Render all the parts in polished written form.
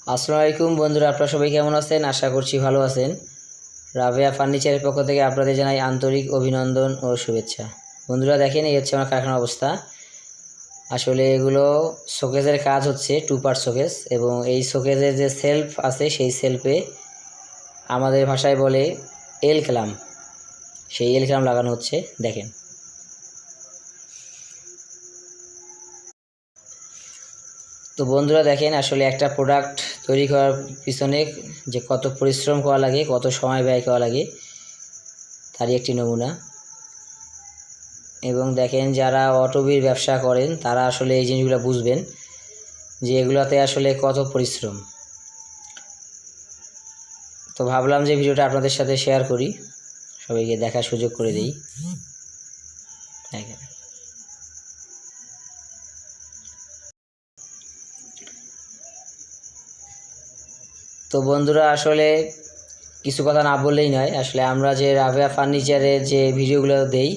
আসসালামু আলাইকুম বন্ধুরা, আপনারা সবাই কেমন আছেন? আশা করছি ভালো আছেন। রাবেয়া ফার্নিচারের পক্ষ থেকে আপনাদের জানাই আন্তরিক অভিনন্দন ও শুভেচ্ছা। বন্ধুরা দেখেন, এই হচ্ছে আমার কারখানার অবস্থা। আসলে এগুলো শোকেজের কাজ হচ্ছে, 2 পার্ট শোকেজ, এবং এই শোকেজের যে সেলফ আছে সেই সেলফে আমাদের ভাষায় বলে এল ক্লাম, সেই এল ক্লাম লাগানো হচ্ছে। দেখেন তো বন্ধুরা, দেখেন আসলে একটা প্রোডাক্ট তৈরি করার পিছনে যে কত পরিশ্রম করা লাগে, কত সময় ব্যয় করা লাগে, তারই একটি নমুনা। এবং দেখেন, যারা অটোবির ব্যবসা করেন তারা আসলে এই জিনিসগুলো বুঝবেন যে এগুলোতে আসলে কত পরিশ্রম। তো ভাবলাম যে ভিডিওটা আপনাদের সাথে শেয়ার করি, সবাইকে দেখার সুযোগ করে দিই। দেখেন তো বন্ধুরা, আসলে কিছু কথা না বললেই নয়। আসলে আমরা যে রাবেয়া ফার্নিচারের যে ভিডিওগুলো দেই,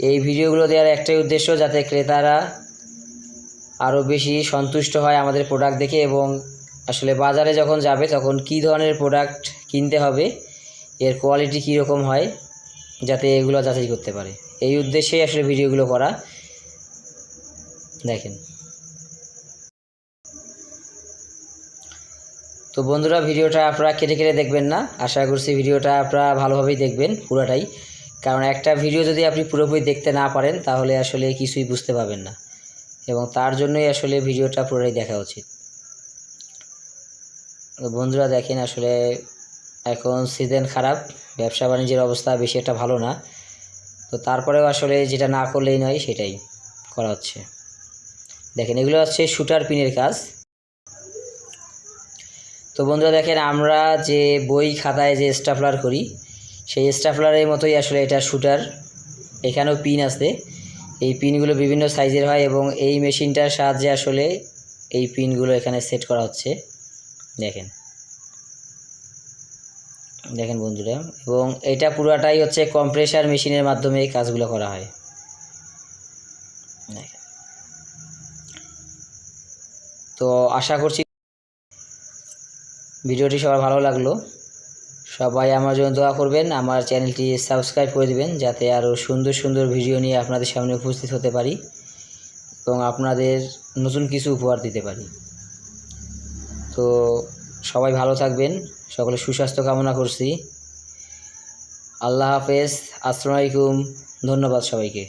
এই ভিডিওগুলো দেওয়ার একটাই উদ্দেশ্য, যাতে ক্রেতারা আরও বেশি সন্তুষ্ট হয় আমাদের প্রোডাক্ট দেখে, এবং আসলে বাজারে যখন যাবে তখন কী ধরনের প্রোডাক্ট কিনতে হবে, এর কোয়ালিটি কীরকম হয়, যাতে এগুলো যাচাই করতে পারে। এই উদ্দেশ্যেই আসলে ভিডিওগুলো করা। দেখেন তো বন্ধুরা, ভিডিওটা আপনারা কেটে কেটে দেখবেন না। আশা করছি ভিডিওটা আপনারা ভালোভাবেই দেখবেন পুরোটাই, কারণ একটা ভিডিও যদি আপনি পুরোপুরি দেখতে না পারেন তাহলে আসলে কিছুই বুঝতে পারবেন না, এবং তার জন্যই আসলে ভিডিওটা পুরোটাই দেখা উচিত। তো বন্ধুরা দেখেন, আসলে এখন সিজন খারাপ, ব্যবসা বাণিজ্যের অবস্থা বেশি একটা ভালো না। তো তারপরেও আসলে যেটা না করলেই নয় সেটাই করা হচ্ছে। দেখেন, এগুলো হচ্ছে শুটার পিনের কাজ। তো বন্ধুরা দেখেন, আমরা যে বই খাতায় যে স্টাফলার করি, সেই স্টাফলারের মতোই আসলে এটা শুটার। এখানেও পিন আছে, এই পিনগুলো বিভিন্ন সাইজের হয়, এবং এই মেশিনটার সাহায্যে আসলে এই পিনগুলো এখানে সেট করা হচ্ছে। দেখেন দেখেন বন্ধুরা, এবং এটা পুরাটাই হচ্ছে কম্প্রেসার মেশিনের মাধ্যমে এই কাজগুলো করা হয়। দেখেন, তো আশা করছি ভিডিওটি সবার ভালো লাগলো। সবাই আমার জন্য দোয়া করবেন, আমার চ্যানেলটি সাবস্ক্রাইব করে দিবেন, যাতে আরও সুন্দর সুন্দর ভিডিও নিয়ে আপনাদের সামনে উপস্থিত হতে পারি এবং আপনাদের নতুন কিছু উপহার দিতে পারি। তো সবাই ভালো থাকবেন, সকলে সুস্বাস্থ্য কামনা করছি। আল্লাহ হাফেজ, আসসালামু আলাইকুম, ধন্যবাদ সবাইকে।